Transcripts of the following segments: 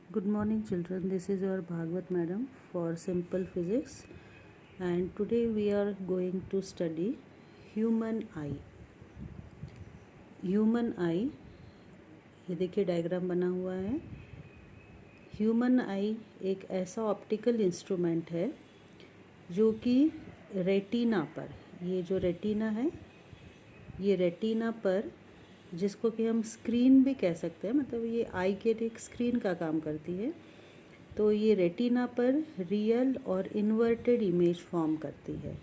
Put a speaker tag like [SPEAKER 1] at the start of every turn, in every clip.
[SPEAKER 1] Good morning, children. This is your Bhagwat madam for simple physics, and today we are going to study human eye. Human eye, ये देखिए diagram बना हुआ है. Human आई एक ऐसा optical instrument है जो कि रेटिना पर, ये जो रेटिना है, ये रेटिना पर, जिसको कि हम स्क्रीन भी कह सकते हैं, मतलब ये आई के एक स्क्रीन का काम करती है. तो ये रेटिना पर रियल और इन्वर्टेड इमेज फॉर्म करती है.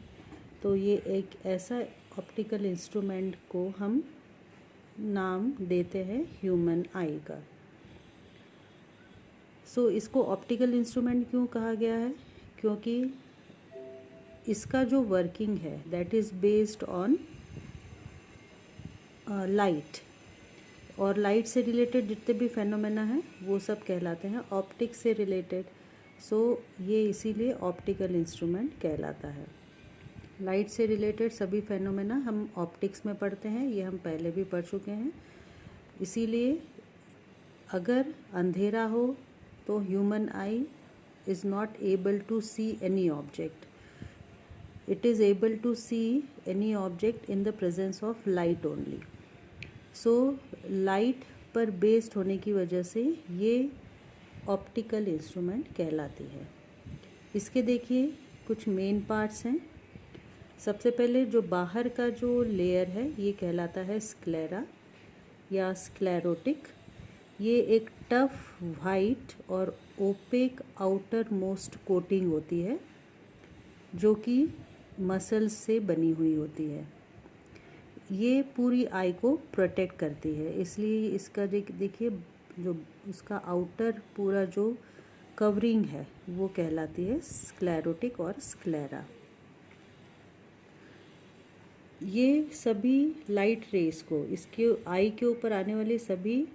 [SPEAKER 1] तो ये एक ऐसा ऑप्टिकल इंस्ट्रूमेंट को हम नाम देते हैं ह्यूमन आई का. इसको ऑप्टिकल इंस्ट्रूमेंट क्यों कहा गया है? क्योंकि इसका जो वर्किंग है that is based on light, और लाइट से रिलेटेड जितने भी फेनोमेना हैं वो सब कहलाते हैं ऑप्टिक्स से रिलेटेड. ये इसीलिए ऑप्टिकल इंस्ट्रूमेंट कहलाता है. लाइट से रिलेटेड सभी फेनोमेना हम ऑप्टिक्स में पढ़ते हैं, ये हम पहले भी पढ़ चुके हैं. इसीलिए अगर अंधेरा हो तो human eye is not able to see any object. It is able to see any object in the presence of light only. Light पर बेस्ड होने की वजह से ये ऑप्टिकल इंस्ट्रूमेंट कहलाती है. इसके देखिए कुछ मेन पार्ट्स हैं. सबसे पहले जो बाहर का जो लेयर है ये कहलाता है स्क्लेरा या स्क्लेरोटिक. ये एक टफ वाइट और ओपेक आउटर मोस्ट कोटिंग होती है जो कि मसल्स से बनी हुई होती है. ये पूरी आई को प्रोटेक्ट करती है, इसलिए इसका देखिए जो उसका आउटर पूरा जो कवरिंग है वो कहलाती है स्क्लेरोटिक और स्क्लेरा. ये सभी लाइट रेस को, इसके आई के ऊपर आने वाली सभी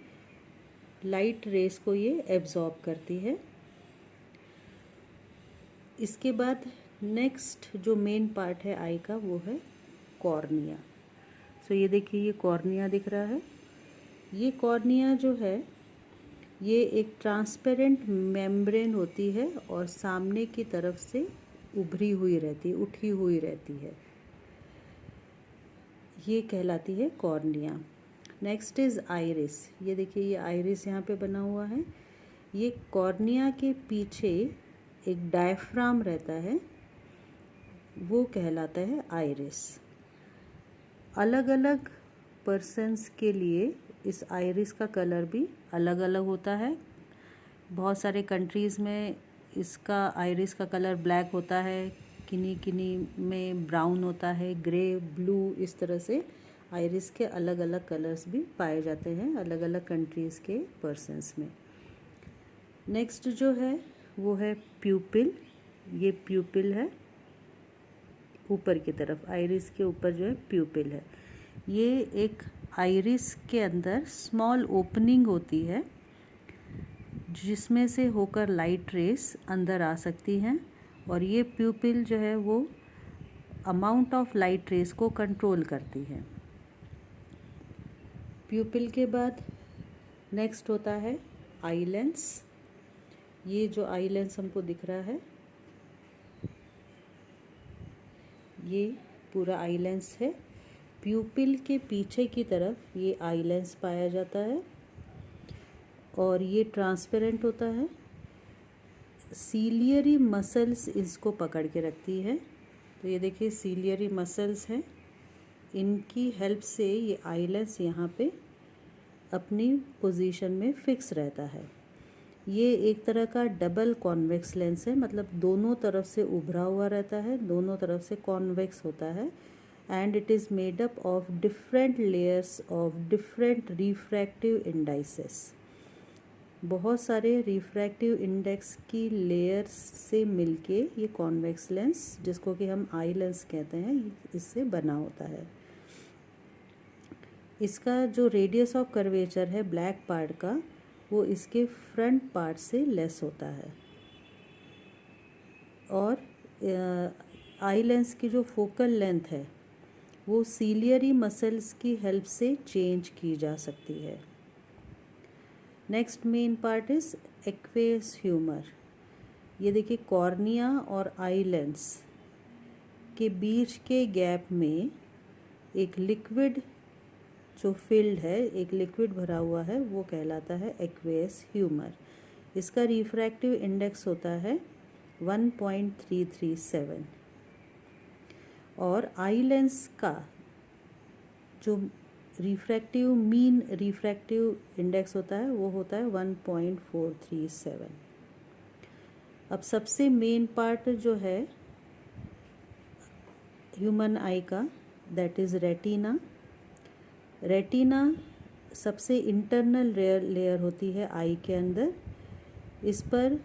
[SPEAKER 1] लाइट रेस को ये एब्जॉर्ब करती है. इसके बाद नेक्स्ट जो मेन पार्ट है आई का वो है कॉर्निया. ये देखिए ये कॉर्निया दिख रहा है. ये कॉर्निया जो है ये एक ट्रांसपेरेंट मेम्ब्रेन होती है और सामने की तरफ से उभरी हुई रहती है, उठी हुई रहती है. ये कहलाती है कॉर्निया. Next is iris. ये देखिए ये आइरिस यहाँ पे बना हुआ है. ये कॉर्निया के पीछे एक डायफ्राम रहता है, वो कहलाता है आइरिस. अलग अलग पर्सन्स के लिए इस आइरिस का कलर भी अलग अलग होता है. बहुत सारे कंट्रीज़ में इसका आइरिस का कलर ब्लैक होता है, किन्हीं में ब्राउन होता है, ग्रे, ब्लू, इस तरह से आइरिस के अलग अलग कलर्स भी पाए जाते हैं अलग अलग कंट्रीज़ के पर्सन्स में. नेक्स्ट जो है वो है प्यूपिल. ये प्यूपिल है ऊपर की तरफ, आइरिस के ऊपर जो है प्यूपिल है. ये एक आइरिस के अंदर स्मॉल ओपनिंग होती है जिसमें से होकर लाइट रेस अंदर आ सकती हैं, और ये प्यूपिल जो है वो अमाउंट ऑफ लाइट रेस को कंट्रोल करती है. प्यूपिल के बाद नेक्स्ट होता है आई लेंस. ये जो आई लेंस हमको दिख रहा है ये पूरा आई लेंस है. प्यूपिल के पीछे की तरफ ये आई लेंस पाया जाता है और ये ट्रांसपेरेंट होता है. सीलियरी मसल्स इसको पकड़ के रखती है. तो ये देखिए सीलियरी मसल्स हैं, इनकी हेल्प से ये आई लेंस यहाँ पे अपनी पोजीशन में फिक्स रहता है. ये एक तरह का डबल कॉन्वेक्स लेंस है, मतलब दोनों तरफ से उभरा हुआ रहता है, दोनों तरफ से कॉन्वेक्स होता है. And it is made up of different layers of different refractive indices. बहुत सारे रिफ्रैक्टिव इंडेक्स की लेयर्स से मिलके ये कॉन्वेक्स लेंस, जिसको कि हम आई लेंस कहते हैं, इससे बना होता है. इसका जो रेडियस ऑफ कर्वेचर है ब्लैक पार्ट का, वो इसके फ्रंट पार्ट से लेस होता है. और आई लेंस की जो फोकल लेंथ है वो सीलियरी मसल्स की हेल्प से चेंज की जा सकती है. Next main part is aqueous humour. ये देखिए कॉर्निया और आई लेंस के बीच के गैप में एक लिक्विड जो फिल्ड है, एक लिक्विड भरा हुआ है, वो कहलाता है एक्वेस ह्यूमर। इसका रिफ्रैक्टिव इंडेक्स होता है 1.337 और आई लेंस का जो मीन रिफ्रैक्टिव इंडेक्स होता है वो होता है 1.437। अब सबसे मेन पार्ट जो है ह्यूमन आई का, दैट इज़ रेटिना। रेटिना सबसे इंटरनल लेयर होती है आई के अंदर। इस पर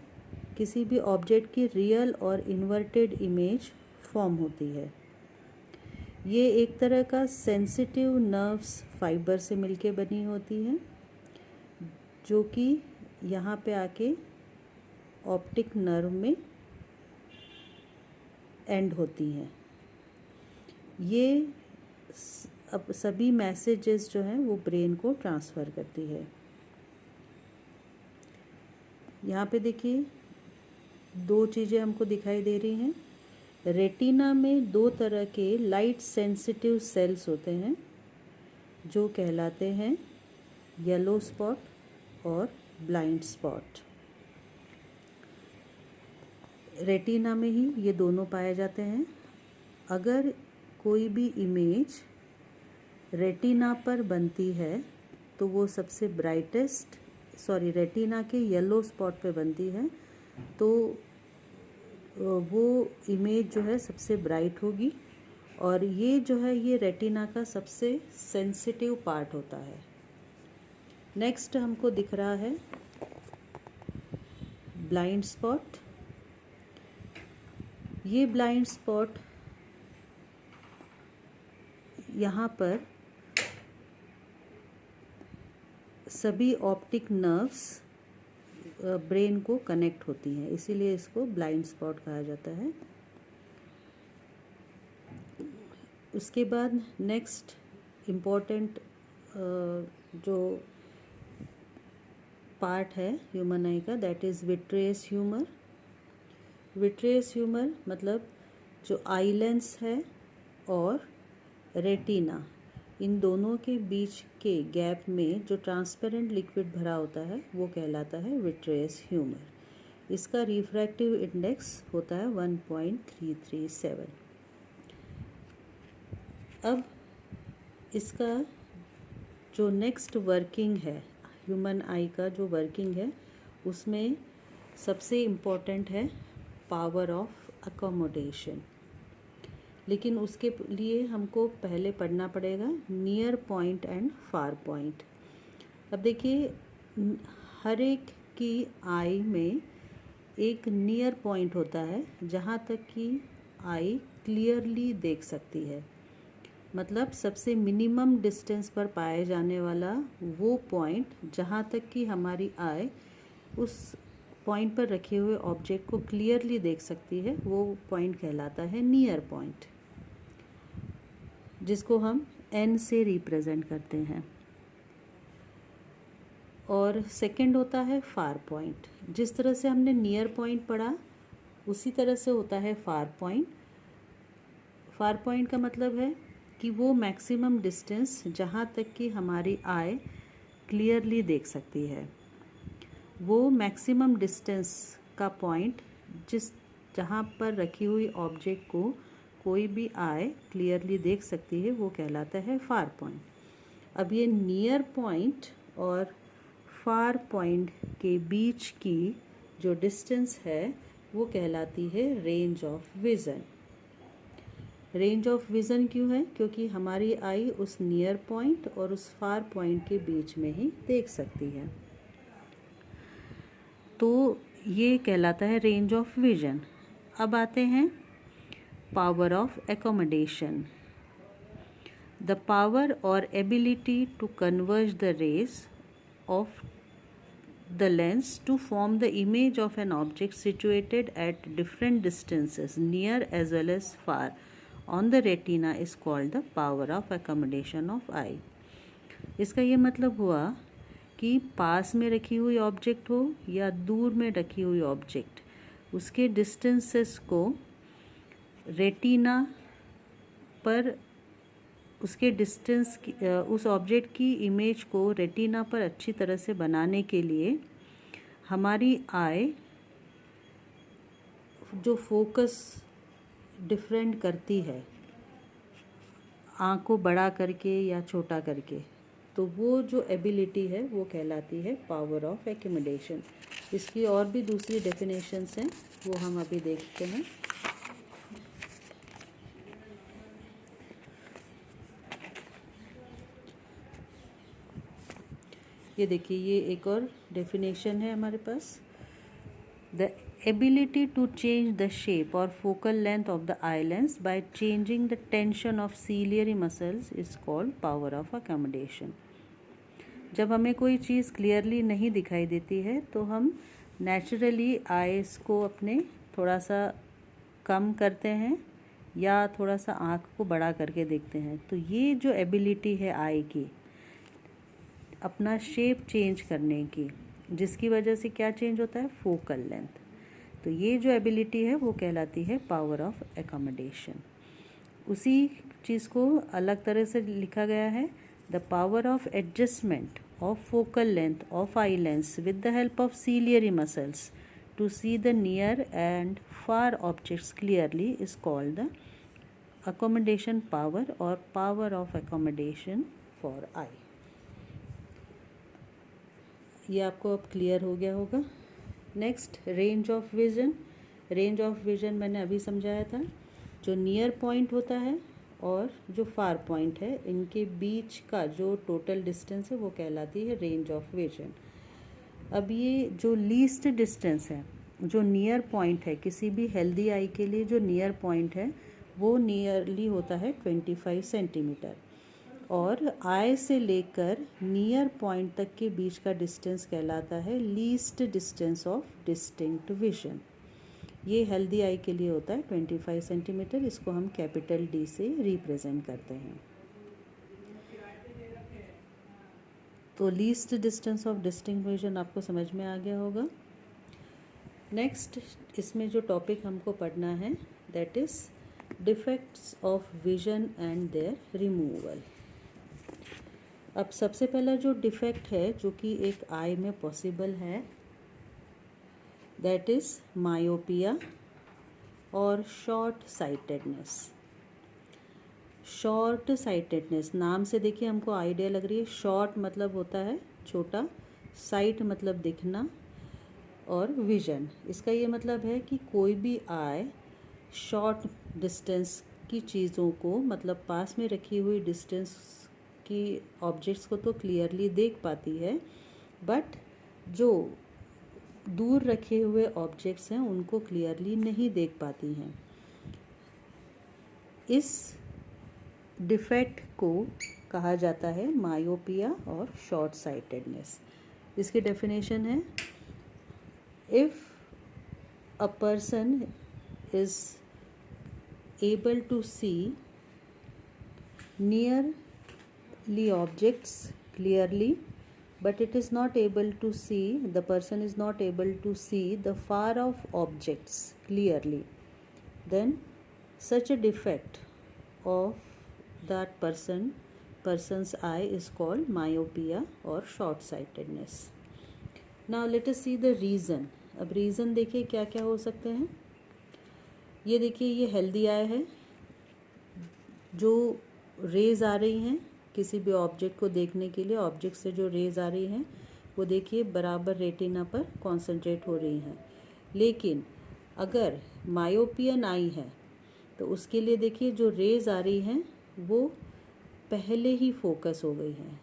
[SPEAKER 1] किसी भी ऑब्जेक्ट की रियल और इन्वर्टेड इमेज फॉर्म होती है। ये एक तरह का सेंसिटिव नर्व्स फाइबर से मिलके बनी होती है, जो कि यहाँ पे आके ऑप्टिक नर्व में एंड होती हैं। ये अब सभी मैसेजेस जो हैं वो ब्रेन को ट्रांसफ़र करती है। यहाँ पे देखिए दो चीज़ें हमको दिखाई दे रही हैं। रेटिना में दो तरह के लाइट सेंसिटिव सेल्स होते हैं जो कहलाते हैं येलो स्पॉट और ब्लाइंड स्पॉट। रेटिना में ही ये दोनों पाए जाते हैं। अगर कोई भी इमेज रेटिना पर बनती है तो वो सबसे ब्राइटेस्ट, रेटिना के येलो स्पॉट पे बनती है तो वो इमेज जो है सबसे ब्राइट होगी, और ये जो है ये रेटिना का सबसे सेंसिटिव पार्ट होता है। नेक्स्ट हमको दिख रहा है ब्लाइंड स्पॉट। ये ब्लाइंड स्पॉट यहाँ पर सभी ऑप्टिक नर्व्स ब्रेन को कनेक्ट होती हैं, इसीलिए इसको ब्लाइंड स्पॉट कहा जाता है। उसके बाद नेक्स्ट इम्पोर्टेंट जो पार्ट है ह्यूमन आई का, that is vitreous humour. Vitreous humour मतलब जो आई लेंस है और रेटिना, इन दोनों के बीच के गैप में जो ट्रांसपेरेंट लिक्विड भरा होता है वो कहलाता है विट्रियस ह्यूमर। इसका रिफ्रैक्टिव इंडेक्स होता है 1.337। अब इसका जो नेक्स्ट वर्किंग है, ह्यूमन आई का जो वर्किंग है, उसमें सबसे इम्पोर्टेंट है पावर ऑफ अकोमोडेशन। लेकिन उसके लिए हमको पहले पढ़ना पड़ेगा near point and far point. अब देखिए हर एक की आई में एक नियर पॉइंट होता है जहाँ तक कि आई क्लियरली देख सकती है, मतलब सबसे मिनिमम डिस्टेंस पर पाए जाने वाला वो पॉइंट जहाँ तक कि हमारी आई उस पॉइंट पर रखे हुए ऑब्जेक्ट को क्लियरली देख सकती है, वो पॉइंट कहलाता है नियर पॉइंट, जिसको हम n से रिप्रेजेंट करते हैं। और सेकंड होता है फार पॉइंट। जिस तरह से हमने नियर पॉइंट पढ़ा उसी तरह से होता है फार पॉइंट। फार पॉइंट का मतलब है कि वो मैक्सिमम डिस्टेंस जहाँ तक कि हमारी आई क्लियरली देख सकती है, वो मैक्सिमम डिस्टेंस का पॉइंट जहाँ पर रखी हुई ऑब्जेक्ट को कोई भी आई क्लियरली देख सकती है, वो कहलाता है फार पॉइंट। अब ये नियर पॉइंट और फार पॉइंट के बीच की जो डिस्टेंस है वो कहलाती है range of vision. Range of vision क्यों है? क्योंकि हमारी आई उस नियर पॉइंट और उस फार पॉइंट के बीच में ही देख सकती है, तो ये कहलाता है रेंज ऑफ विज़न। अब आते हैं power of accommodation. The power or ability to converge the rays of the lens to form the image of an object situated at different distances, near as well as far, on the retina is called the power of accommodation of eye. इसका ये मतलब हुआ कि पास में रखी हुई object हो या दूर में रखी हुई ऑब्जेक्ट, उसके डिस्टेंसेस को रेटिना पर, उसके डिस्टेंस उस ऑब्जेक्ट की इमेज को रेटिना पर अच्छी तरह से बनाने के लिए हमारी आई जो फोकस डिफरेंट करती है आँख को बड़ा करके या छोटा करके, तो वो जो एबिलिटी है वो कहलाती है पावर ऑफ एक्यूमुलेशन। इसकी और भी दूसरी डेफिनेशंस हैं, वो हम अभी देखते हैं। ये देखिए, ये एक और डेफिनेशन है हमारे पास। The ability to change the shape और focal length of the eye lens by changing the tension of ciliary muscles is called power of accommodation. जब हमें कोई चीज़ क्लियरली नहीं दिखाई देती है तो हम नेचुरली आईज को अपने थोड़ा सा कम करते हैं या थोड़ा सा आँख को बड़ा करके देखते हैं। तो ये जो एबिलिटी है आई की अपना शेप चेंज करने की, जिसकी वजह से क्या चेंज होता है, फोकल लेंथ, तो ये जो एबिलिटी है वो कहलाती है पावर ऑफ अकोमोडेशन। उसी चीज़ को अलग तरह से लिखा गया है, the power of adjustment of focal length of eye lens with the help of ciliary muscles to see the near and far objects clearly is called the accommodation power or power of accommodation for eye। ये आपको अब clear हो गया होगा। Next, range of vision. Range of vision मैंने अभी समझाया था, जो नियर पॉइंट होता है और जो फार पॉइंट है, इनके बीच का जो टोटल डिस्टेंस है वो कहलाती है रेंज ऑफ विजन। अब ये जो लीस्ट डिस्टेंस है, जो नियर पॉइंट है किसी भी हेल्दी आई के लिए, जो नियर पॉइंट है वो नियरली होता है 25 सेंटीमीटर, और आई से लेकर नियर पॉइंट तक के बीच का डिस्टेंस कहलाता है least distance of distinct vision. ये हेल्दी आई के लिए होता है 25 सेंटीमीटर। इसको हम कैपिटल डी से रिप्रेजेंट करते हैं। तो least distance of distinct vision आपको समझ में आ गया होगा। नेक्स्ट, इसमें जो टॉपिक हमको पढ़ना है that is defects of vision and their removal. अब सबसे पहला जो डिफेक्ट है जो कि एक आई में पॉसिबल है दैट इज़ मायोपिया और शॉर्ट साइटेडनेस। शॉर्ट साइटेडनेस नाम से देखिए हमको आइडिया लग रही है, शॉर्ट मतलब होता है छोटा, साइट मतलब दिखना, और विजन इसका ये मतलब है कि कोई भी आई शॉर्ट डिस्टेंस की चीज़ों को, मतलब पास में रखी हुई डिस्टेंस की ऑब्जेक्ट्स को तो क्लियरली देख पाती है, बट जो दूर रखे हुए ऑब्जेक्ट्स हैं उनको क्लियरली नहीं देख पाती हैं। इस डिफेक्ट को कहा जाता है मायोपिया और शॉर्ट साइटेडनेस। इसकी डेफिनेशन है, if a person is able to see nearly objects clearly but it is not able to see, the person is not able to see the far off objects clearly, then such a defect of that person's eye is called myopia or short sightedness. Now let us see the reason. अब reason देखिए क्या क्या हो सकते हैं। ये देखिए, ये हेल्दी आई है, जो रेज आ रही हैं किसी भी ऑब्जेक्ट को देखने के लिए, ऑब्जेक्ट से जो रेज आ रही हैं वो देखिए बराबर रेटिना पर कॉन्सेंट्रेट हो रही हैं। लेकिन अगर मायोपियन आई है तो उसके लिए देखिए जो रेज आ रही हैं वो पहले ही फोकस हो गई हैं।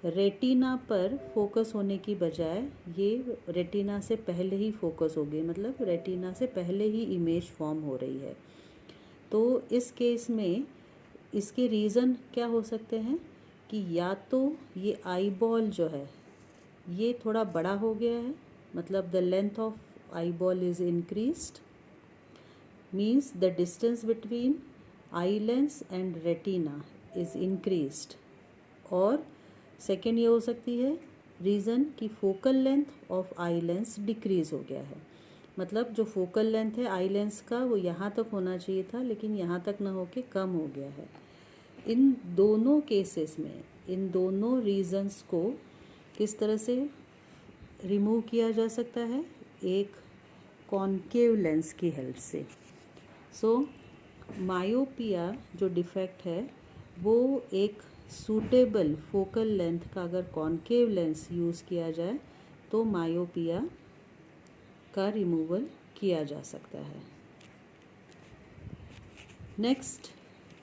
[SPEAKER 1] रेटिना पर फोकस होने की बजाय ये रेटिना से पहले ही फोकस हो गई, मतलब रेटिना से पहले ही इमेज फॉर्म हो रही है। तो इस केस में इसके रीज़न क्या हो सकते हैं कि या तो ये आई बॉल जो है ये थोड़ा बड़ा हो गया है, मतलब the length of eye ball is increased, means the distance between eye lens and retina is increased. और सेकेंड ये हो सकती है रीज़न कि focal length of eye lens decrease हो गया है, मतलब जो फोकल लेंथ है आई लेंस का वो यहाँ तक होना चाहिए था, लेकिन यहाँ तक ना होके कम हो गया है। इन दोनों केसेस में इन दोनों रीज़न्स को किस तरह से रिमूव किया जा सकता है? एक कॉन्केव लेंस की हेल्प से। सो मायोपिया जो डिफेक्ट है वो एक सूटेबल फोकल लेंथ का अगर कॉन्केव लेंस यूज़ किया जाए तो मायोपिया का रिमूवल किया जा सकता है। Next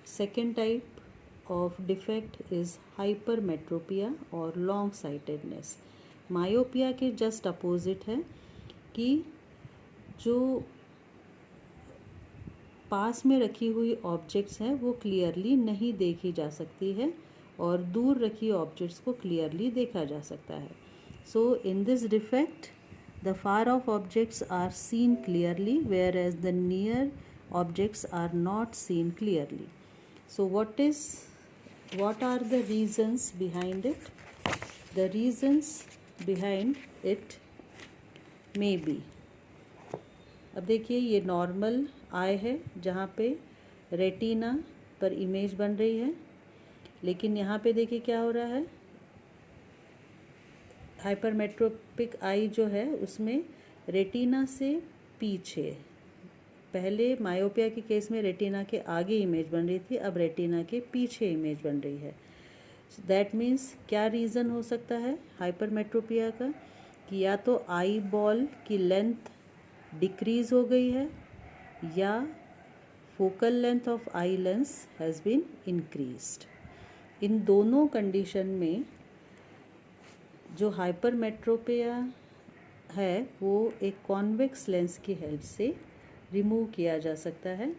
[SPEAKER 1] second type of defect is hypermetropia और लॉन्ग साइटेडनेस। मायोपिया के जस्ट अपोजिट है कि जो पास में रखी ऑब्जेक्ट्स ऑब्जेक्ट्स हैं वो क्लियरली नहीं देखी जा सकती है और दूर रखी ऑब्जेक्ट्स को क्लियरली देखा जा सकता है। So in this defect the far off objects are seen clearly whereas the near objects are not seen clearly. So what are the reasons behind it? The reasons behind it may be, अब देखिए ये normal आई है जहाँ पे retina पर image बन रही है, लेकिन यहाँ पे देखिए क्या हो रहा है, हाइपरमेट्रोपिक आई जो है उसमें रेटिना से पीछे, पहले मायोपिया के केस में रेटिना के आगे इमेज बन रही थी, अब रेटिना के पीछे इमेज बन रही है। दैट मीन्स क्या रीज़न हो सकता है हाइपरमेट्रोपिया का, कि या तो आई बॉल की लेंथ डिक्रीज हो गई है या focal length of eye lens has been increased. इन दोनों कंडीशन में जो हाइपरमेट्रोपिया है वो एक कॉन्वेक्स लेंस की हेल्प से रिमूव किया जा सकता है।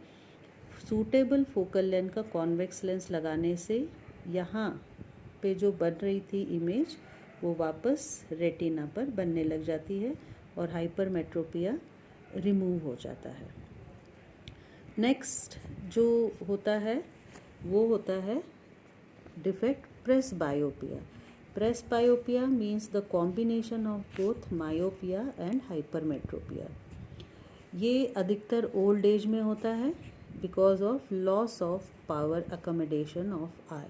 [SPEAKER 1] सूटेबल फोकल लेंथ का कॉन्वेक्स लेंस लगाने से यहाँ पे जो बन रही थी इमेज वो वापस रेटिना पर बनने लग जाती है और हाइपरमेट्रोपिया रिमूव हो जाता है। नेक्स्ट जो होता है वो होता है defect presbyopia. Presbyopia means the combination of both myopia and hypermetropia. ये अधिकतर ओल्ड एज में होता है because of loss of power accommodation of eye.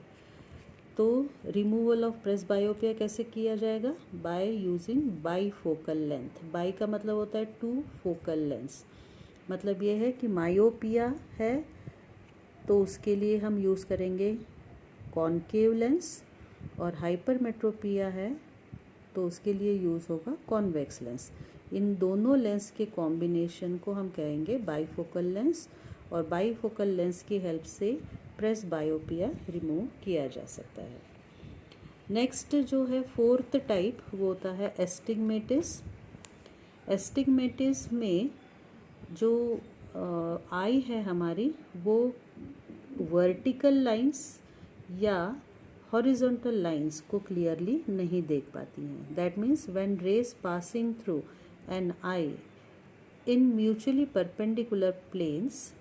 [SPEAKER 1] तो रिमूवल ऑफ प्रेसबायोपिया कैसे किया जाएगा? By using bifocal length. Bi का मतलब होता है टू, फोकल लेंस मतलब ये है कि मायोपिया है तो उसके लिए हम यूज़ करेंगे कॉन्केव लेंस, और हाइपरमेट्रोपिया है तो उसके लिए यूज़ होगा कॉन्वेक्स लेंस। इन दोनों लेंस के कॉम्बिनेशन को हम कहेंगे बाईफोकल लेंस, और बाईफोकल लेंस की हेल्प से प्रेसबायोपिया रिमूव किया जा सकता है। नेक्स्ट जो है फोर्थ टाइप वो होता है एस्टिग्मेटिस। एस्टिग्मेटिस में जो आई है हमारी वो वर्टिकल लाइंस या हॉरिजॉन्टल लाइंस को क्लियरली नहीं देख पाती हैं। That means when rays passing through an eye in mutually perpendicular planes,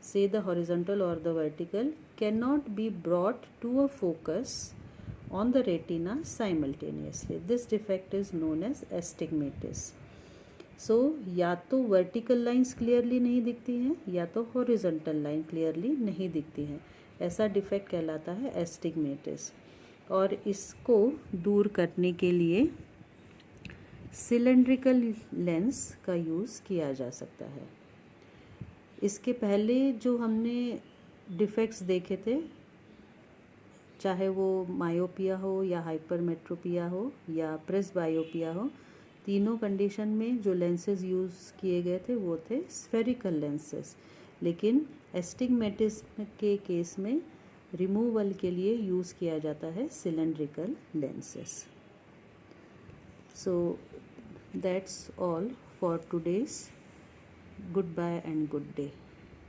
[SPEAKER 1] say the horizontal or the vertical, cannot be brought to a focus on the retina simultaneously. This defect is known as astigmatis. So या तो vertical lines clearly नहीं दिखती हैं या तो horizontal line clearly नहीं दिखती हैं, ऐसा डिफेक्ट कहलाता है एस्टिग्मेटिस। और इसको दूर करने के लिए सिलेंड्रिकल लेंस का यूज़ किया जा सकता है। इसके पहले जो हमने डिफेक्ट्स देखे थे, चाहे वो मायोपिया हो या हाइपरमेट्रोपिया हो या प्रेसबायोपिया हो, तीनों कंडीशन में जो लेंसेज यूज़ किए गए थे वो थे स्फेरिकल लेंसेज, लेकिन एस्टिग्मेटिस के केस में रिमूवल के लिए यूज़ किया जाता है cylindrical lenses. So that's all for today's. Goodbye and good day.